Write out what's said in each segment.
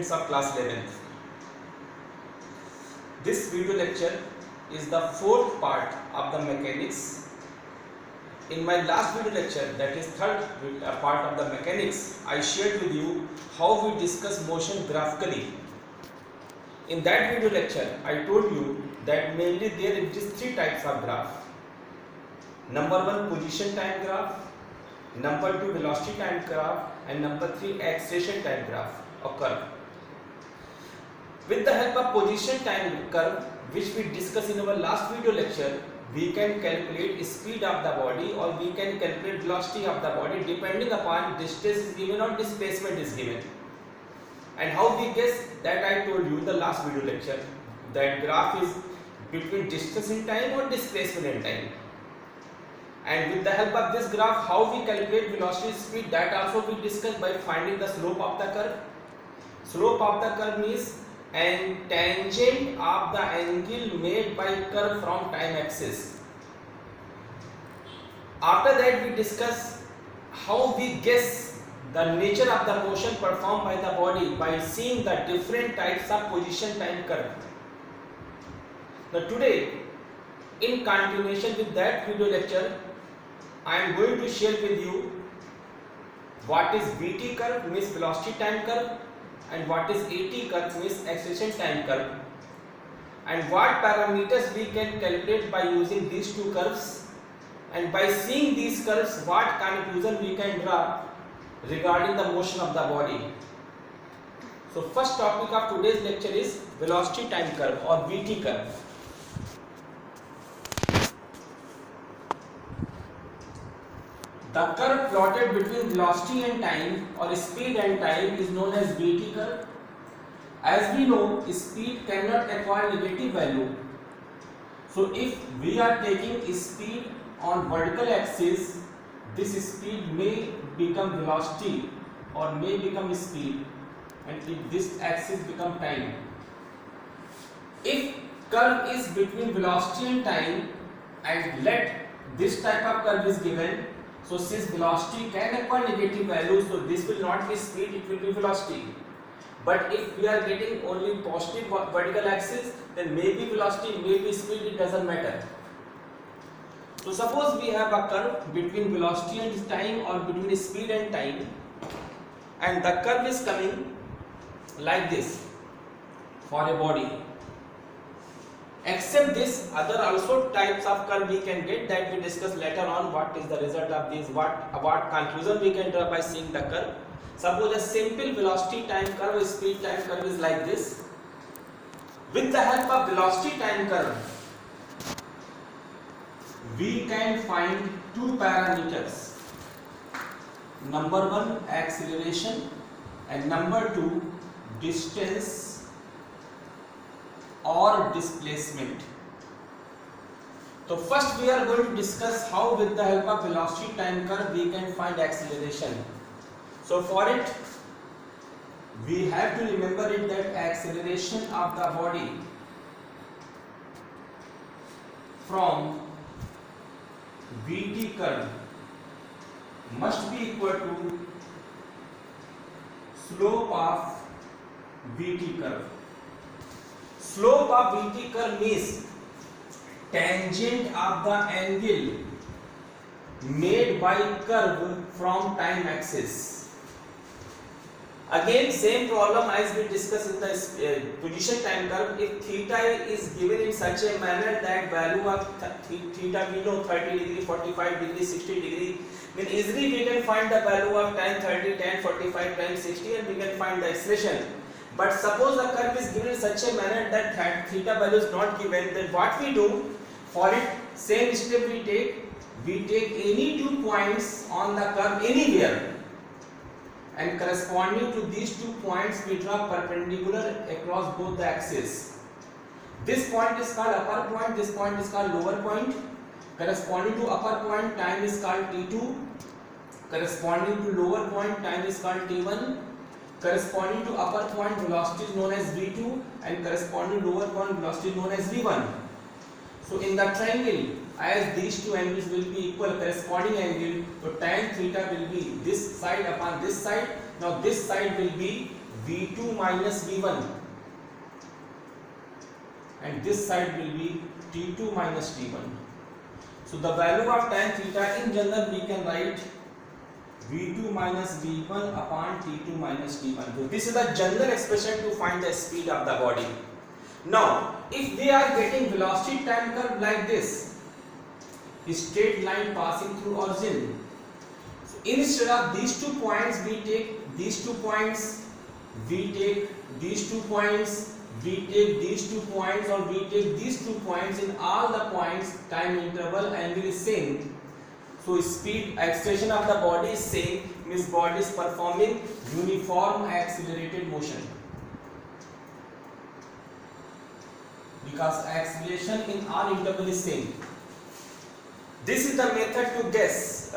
students of class 11th. This video lecture is the fourth part of the mechanics. In my last video lecture, that is third part of the mechanics, I shared with you how we discuss motion graphically. In that video lecture, I told you that mainly there exist three types of graph. Number one, position time graph. Number two, velocity time graph, and number three, acceleration time graph or curve. With the help of position time curve, which we discussed in our last video lecture, we can calculate speed of the body or we can calculate velocity of the body depending upon distance is given or displacement is given. And how we guess that I told you in the last video lecture, that graph is between distance in time or displacement in time. And with the help of this graph, how we calculate velocity speed, that also we discussed by finding the slope of the curve. Slope of the curve means and tangent of the angle made by curve from time axis. After that we discuss how we guess the nature of the motion performed by the body by seeing the different types of position time curve. Now today, in continuation with that video lecture, I am going to share with you what is VT curve, means velocity time curve, and what is AT curve, means acceleration time curve, and what parameters we can calculate by using these two curves, and by seeing these curves what conclusion we can draw regarding the motion of the body. So first topic of today's lecture is velocity time curve or VT curve. The curve plotted between velocity and time or speed and time is known as VT curve. As we know, speed cannot acquire negative value. So if we are taking speed on vertical axis, this speed may become velocity or may become speed, and if this axis become time. If curve is between velocity and time, and let this type of curve is given, so since velocity can acquire negative value, so this will not be speed, it will be velocity. But if we are getting only positive vertical axis, then maybe velocity, maybe speed, it doesn't matter. So suppose we have a curve between velocity and time or between speed and time, and the curve is coming like this for a body. Except this, other also types of curve we can get, that we discuss later on what is the result of this, what conclusion we can draw by seeing the curve. Suppose a simple velocity time curve, speed time curve is like this. With the help of velocity time curve, we can find two parameters. Number one, acceleration, and number two, distance or displacement. So first we are going to discuss how with the help of velocity time curve we can find acceleration. So for it, we have to remember it that acceleration of the body from VT curve must be equal to slope of VT curve. Slope of VT curve means tangent of the angle made by curve from time axis. Again, same problem as we discussed in the position time curve. If theta is given in such a manner that value of theta we know 30 degree, 45 degree, 60 degree, then easily we can find the value of tan 30, tan 45, tan 60, and we can find the acceleration. But suppose the curve is given in such a manner that theta value is not given, then what we do for it, same step we take any 2 points on the curve anywhere, and corresponding to these 2 points we draw perpendicular across both the axes. This point is called upper point, this point is called lower point. Corresponding to upper point, time is called T2. Corresponding to lower point, time is called T1. Corresponding to upper point, velocity is known as V2, and corresponding to lower point, velocity is known as V1. So in the triangle, as these two angles will be equal, corresponding angle, so tan theta will be this side upon this side. Now this side will be v2 minus v1, and this side will be t2 minus t1. So the value of tan theta in general we can write v2 minus v1 upon t2 minus t1. So this is the general expression to find the speed of the body. Now if we are getting velocity time curve like this, straight line passing through origin, so instead of these 2 points we take these 2 points, we take these 2 points, we take these 2 points, or we take these 2 points. In all the points time interval angle is same, so speed acceleration of the body is same, means body is performing uniform accelerated motion, because acceleration in all interval is same. This is the method to guess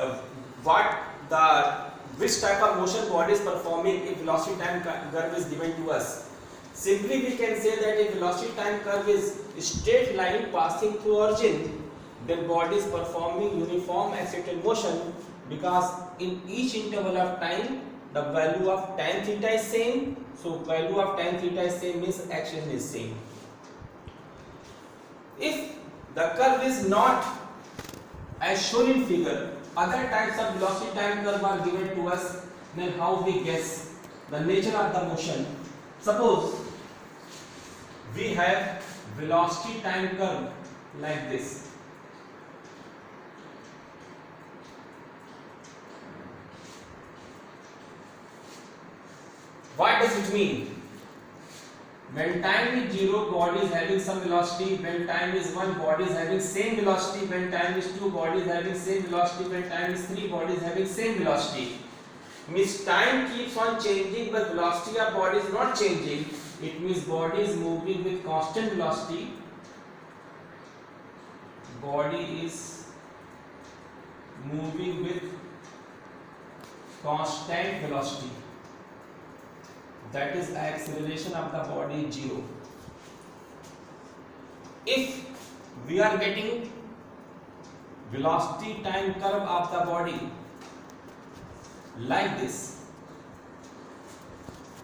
which type of motion body is performing if velocity time curve is given to us. Simply we can say that if velocity time curve is straight line passing through origin, then body is performing uniform accelerated motion, because in each interval of time the value of tan theta is same. So value of tan theta is same means acceleration is same. If the curve is not as shown in figure, other types of velocity time curve are given to us, then how we guess the nature of the motion? Suppose we have velocity time curve like this. What does it mean? When time is 0, body is having some velocity. When time is 1, body is having same velocity. When time is 2, body is having same velocity. When time is 3, body is having same velocity. Means time keeps on changing, but velocity of body is not changing. It means body is moving with constant velocity. Body is moving with constant velocity. That is acceleration of the body is 0. If we are getting velocity time curve of the body like this,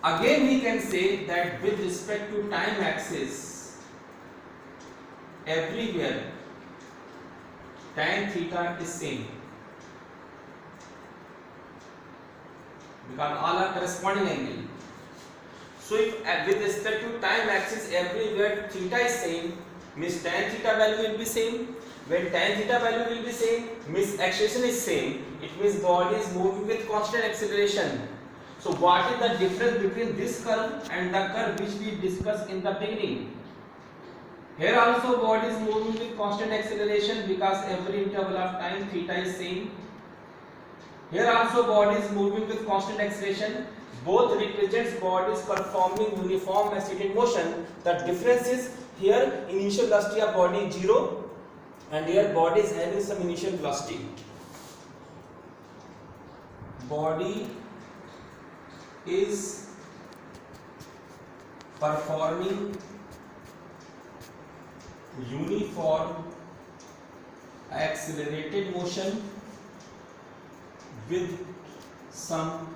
again we can say that with respect to time axis, everywhere tan theta is same, because all are corresponding angle. So if with respect to time axis everywhere theta is same, means tan theta value will be same. When tan theta value will be same, means acceleration is same. It means body is moving with constant acceleration. So what is the difference between this curve and the curve which we discussed in the beginning? Here also body is moving with constant acceleration, because every interval of time theta is same. Here also body is moving with constant acceleration. Both represents bodies performing uniform accelerated motion. The difference is here initial velocity of body is 0, and here body is having some initial velocity. Body is performing uniform accelerated motion with some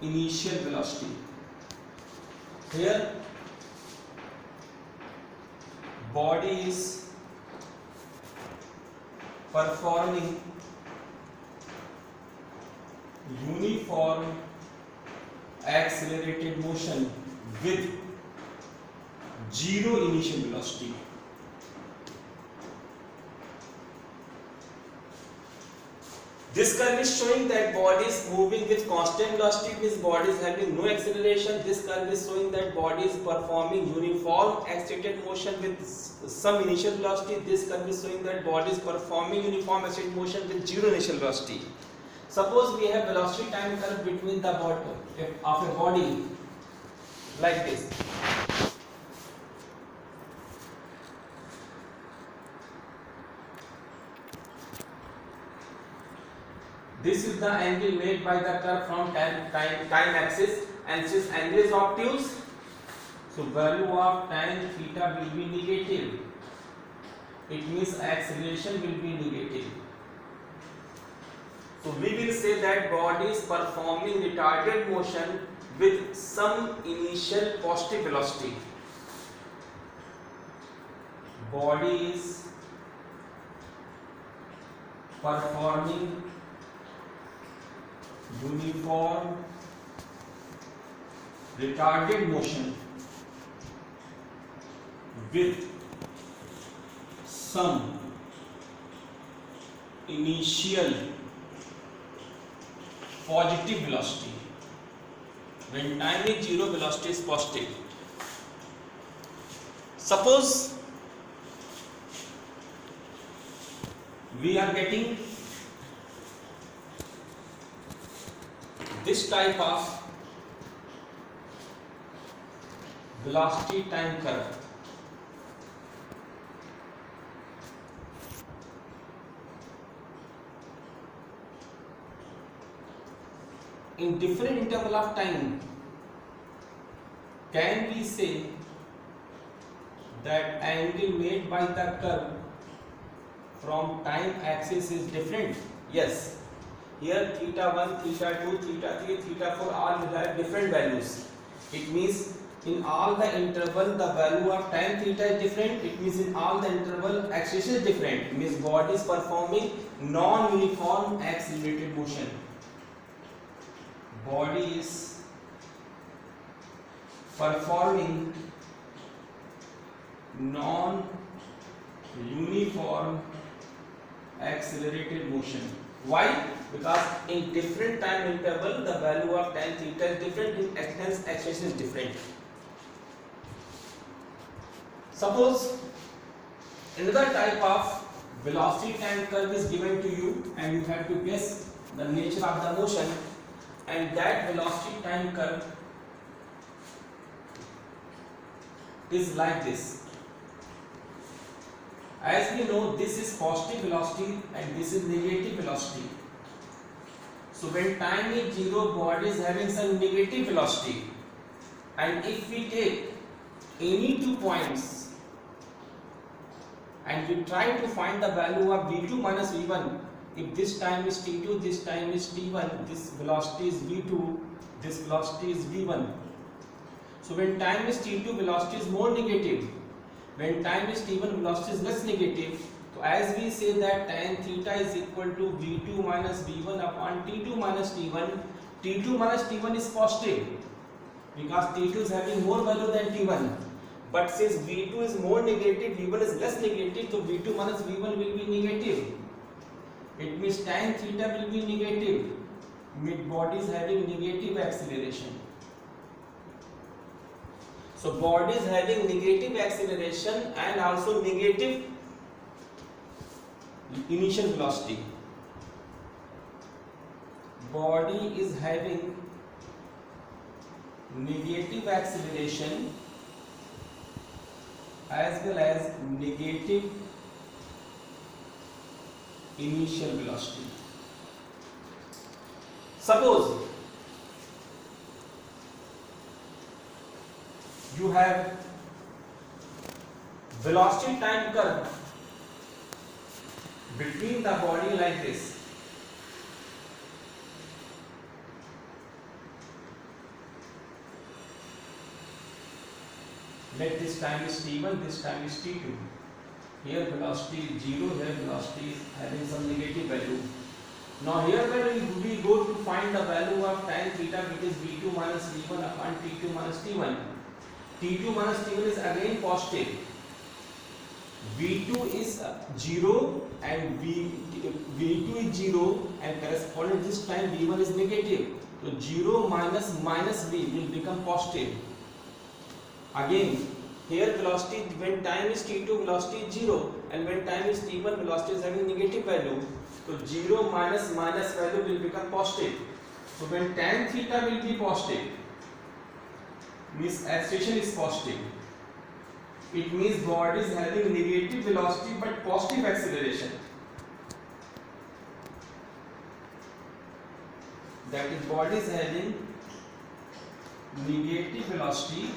initial velocity. Here body is performing uniform accelerated motion with 0 initial velocity. This curve is showing that body is moving with constant velocity, means body is having no acceleration. This curve is showing that body is performing uniform accelerated motion with some initial velocity. This curve is showing that body is performing uniform accelerated motion with 0 initial velocity. Suppose we have velocity time curve between the body of a body like this. This is the angle made by the curve from time axis, and since angle is obtuse, so value of tan theta will be negative. It means acceleration will be negative. So we will say that body is performing retarded motion with some initial positive velocity. Body is performing uniform retarded motion with some initial positive velocity. When time is zero, velocity is positive. Suppose we are getting this type of velocity time curve. In different interval of time, can we say that angle made by the curve from time axis is different? Yes. Here theta 1, theta 2, theta 3, theta 4 all will have different values. It means in all the interval the value of tan theta is different. It means in all the interval axis is different. It means body is performing non-uniform accelerated motion. Body is performing non-uniform accelerated motion. Why? Because in different time interval the value of tan theta is different, hence acceleration is different. Suppose another type of velocity time curve is given to you and you have to guess the nature of the motion, and that velocity time curve is like this. As we know, this is positive velocity and this is negative velocity. So when time is zero, body is having some negative velocity, and if we take any 2 points and we try to find the value of v2 minus v1, if this time is t2, this time is t1, this velocity is v2, this velocity is v1. So when time is t2, velocity is more negative. When time is t1, velocity is less negative. So as we say that tan theta is equal to v2 minus v1 upon t2 minus t1, t2 minus t1 is positive because t2 is having more value than t1. But since v2 is more negative, v1 is less negative, so v2 minus v1 will be negative. It means tan theta will be negative. Mid body is having negative acceleration. So body is having negative acceleration and also negative initial velocity. Body is having negative acceleration as well as negative initial velocity. Suppose you have velocity time curve between the body like this. Let this time is t1, this time is t2. Here velocity is 0, here velocity is having some negative value. Now here when we go to find the value of tan theta, which is v2 minus v1 upon t2 minus t1. t2 minus t1 is again positive. v2 is 0 and v2 is 0 and corresponding this time v1 is negative. So 0 minus v will become positive. Again here velocity when time is t2 velocity is 0 and when time is t1 velocity is having negative value. So 0 minus value will become positive. So when tan theta will be positive, means acceleration is positive. It means body is having negative velocity but positive acceleration. That is body is having negative velocity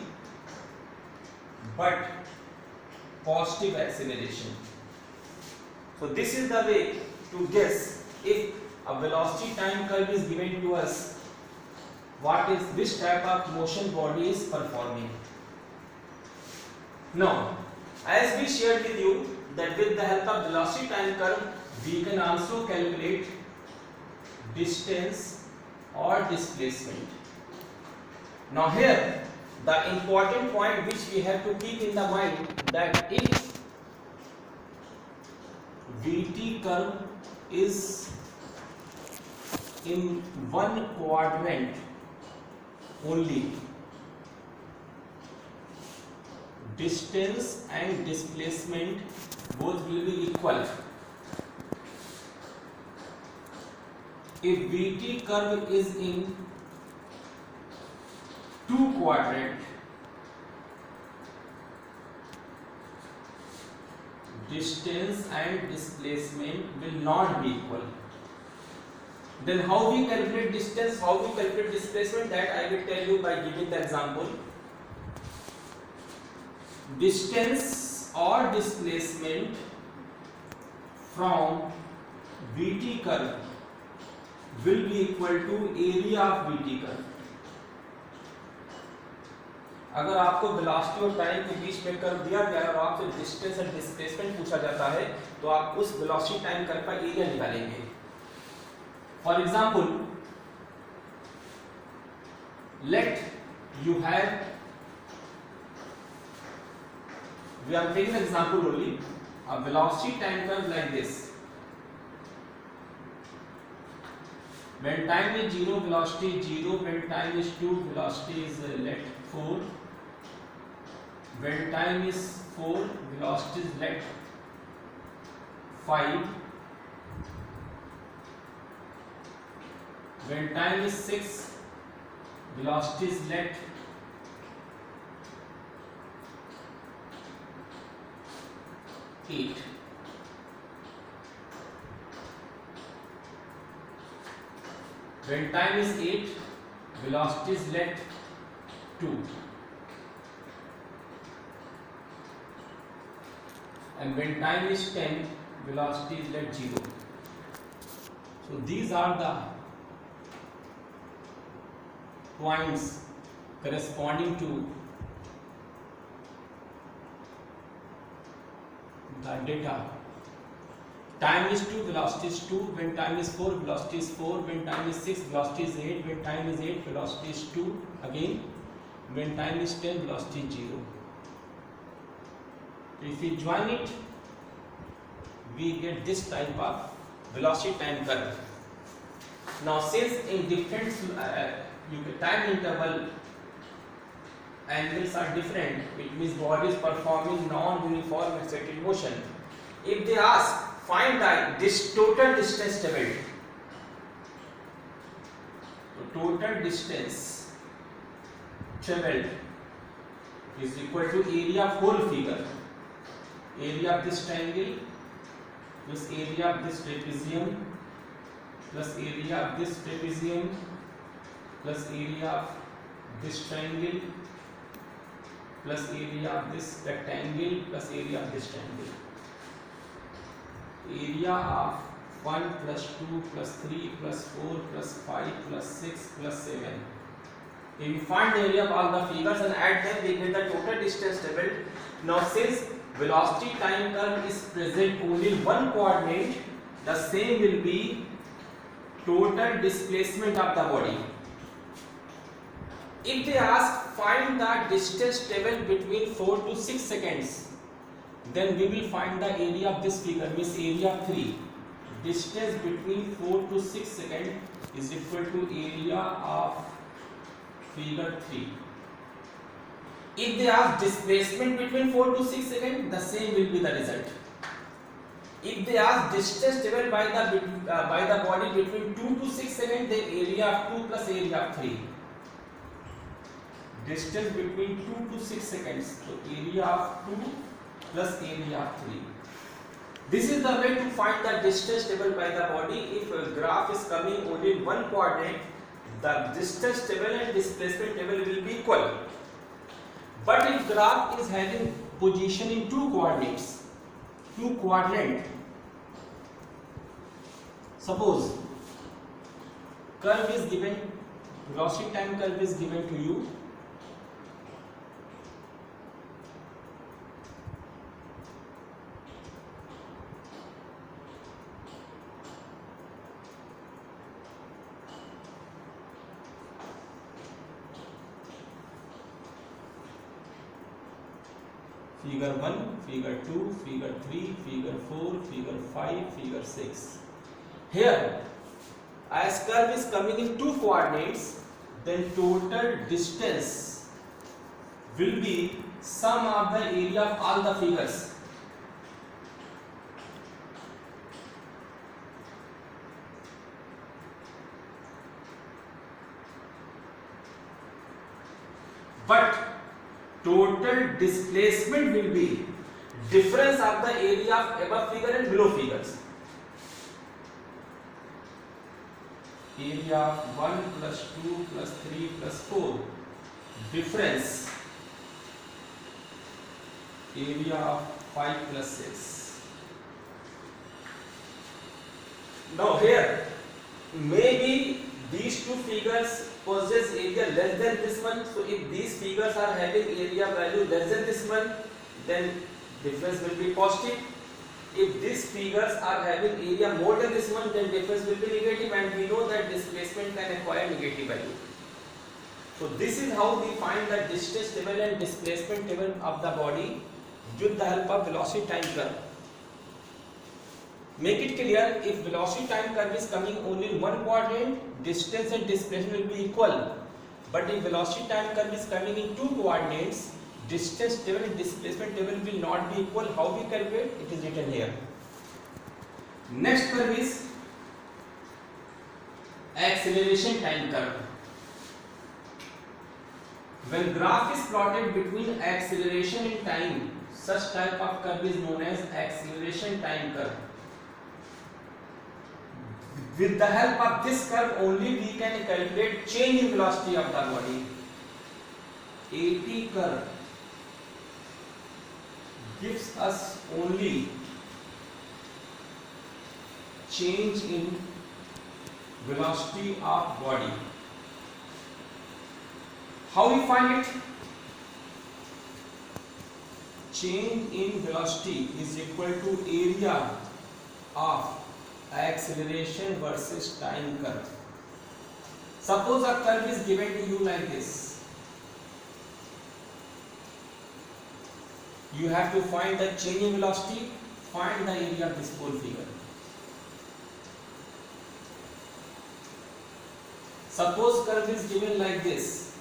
but positive acceleration. So this is the way to guess if a velocity time curve is given to us, which type of motion body is performing. Now, as we shared with you that with the help of velocity time curve, we can also calculate distance or displacement. Now here, the important point which we have to keep in the mind, that if VT curve is in one quadrant only, distance and displacement both will be equal. If VT curve is in two quadrant, distance and displacement will not be equal. Then how we calculate distance, how we calculate displacement, that I will tell you by giving the example. Distance or displacement from VT curve will be equal to area of VT curve. अगर आपको velocity और time के बीच में curve दिया गया है और आपसे डिस्टेंस और डिस्प्लेसमेंट पूछा जाता है, तो आप उस वेलोसिटी टाइम कर्व का एरिया निकालेंगे. For example, let you have, we are taking an example only, a velocity time curve like this. When time is 0, velocity is 0. When time is 2, velocity is let 4. When time is 4, velocity is let 5. When time is 6, velocity is let 8. When time is 8, velocity is let 2. And when time is 10, velocity is let 0. So these are the points corresponding to the data. Time is 2, velocity is 2. When time is 4, velocity is 4. When time is 6, velocity is 8. When time is 8, velocity is 2 again. When time is 10, velocity is 0. If we join it, we get this type of velocity time curve. Now, since in different time interval angles are different, it means body is performing non-uniform excited motion. If they ask, find this total distance traveled. So total distance traveled is equal to area of whole figure. Area of this triangle plus area of this trapezium plus area of this trapezium plus area of this triangle plus area of this rectangle plus area of this triangle. Area of 1 plus 2 plus 3 plus 4 plus 5 plus 6 plus 7. If we find the area of all the figures and add them, we get the total distance traveled. Now, since velocity time curve is present only in one coordinate, the same will be total displacement of the body. If they ask find the distance traveled between 4 to 6 seconds, then we will find the area of this figure, means area of 3. Distance between 4 to 6 seconds is equal to area of figure 3. If they ask displacement between 4 to 6 seconds, the same will be the result. If they ask distance travelled by the body between 2 to 6 seconds, then area of 2 plus area of 3. Distance between 2 to 6 seconds, so area of 2 plus area of 3. This is the way to find the distance travelled by the body. If a graph is coming only in one coordinate, the distance travelled and displacement travelled will be equal. But if graph is having position in two quadrant, suppose curve is given, velocity time curve is given to you. Figure 1, figure 2, figure 3, figure 4, figure 5, figure 6. Here, as curve is coming in two coordinates, then total distance will be sum of the area of all the figures. But total displacement will be difference of the area of above figure and below figures. Area of 1 plus 2 plus 3 plus 4 difference area of 5 plus 6. Now here maybe these two figures possess area less than this one. So if these figures are having area value less than this one, then difference will be positive. If these figures are having area more than this one, then difference will be negative, and we know that displacement can acquire negative value. So this is how we find the distance table and displacement table of the body with the help of velocity time curve. Make it clear, if velocity time curve is coming only in one coordinate, distance and displacement will be equal. But if velocity time curve is coming in two coordinates, distance table and displacement table will not be equal. How we calculate? It is written here. Next curve is acceleration time curve. When graph is plotted between acceleration and time, such type of curve is known as acceleration time curve. With the help of this curve only we can calculate change in velocity of the body. AT curve gives us only change in velocity of body. How we find it? Change in velocity is equal to area of acceleration versus time curve. Suppose a curve is given to you like this. You have to find the change in velocity, find the area of this whole figure. Suppose curve is given like this.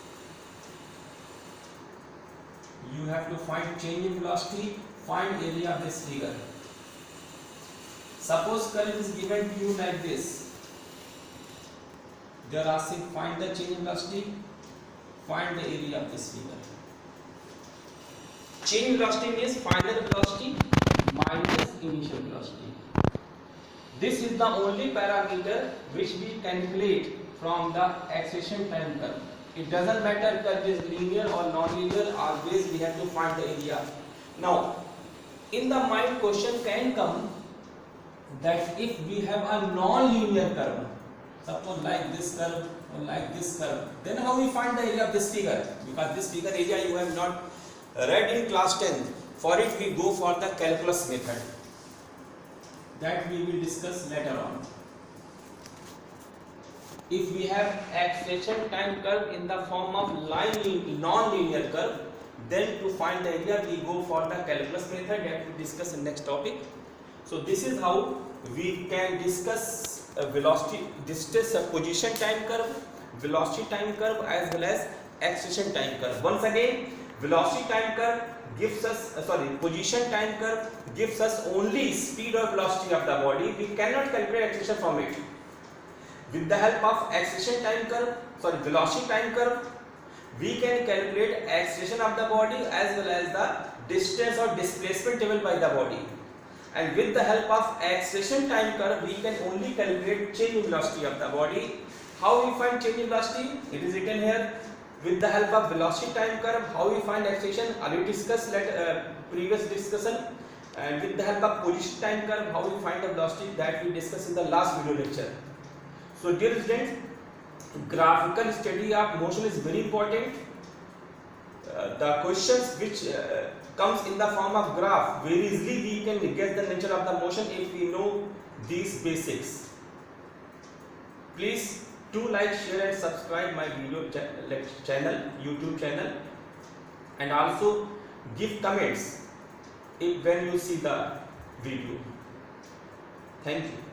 You have to find change in velocity, find area of this figure. Suppose curve is given to you like this. They are asking find the change in velocity, find the area of this figure. Change in velocity means final velocity minus initial velocity. This is the only parameter which we calculate from the acceleration time curve. It doesn't matter curve is linear or non-linear, always we have to find the area. Now, in the mind question can come that if we have a non-linear curve, suppose like this curve or like this curve, then how we find the area of this figure? Because this figure area you have not read in class 10. For it we go for the calculus method. That we will discuss later on. If we have acceleration time curve in the form of non-linear curve, then to find the area we go for the calculus method that we discuss in next topic. So this is how we can discuss velocity, distance, position time curve, velocity time curve as well as acceleration time curve. Once again, velocity time curve gives us, position time curve gives us only speed or velocity of the body. We cannot calculate acceleration from it. With the help of acceleration time curve, velocity time curve, we can calculate acceleration of the body as well as the distance or displacement taken by the body. And with the help of acceleration time curve, we can only calculate change in velocity of the body. How we find change in velocity? It is written here. With the help of velocity time curve, how we find acceleration? Already discussed previous discussion. And with the help of position time curve, how we find the velocity? That we discussed in the last video lecture. So dear students, graphical study of motion is very important. The questions which comes in the form of graph, very easily we can guess the nature of the motion if we know these basics. Please do like, share and subscribe my video channel, YouTube channel, and also give comments when you see the video. Thank you.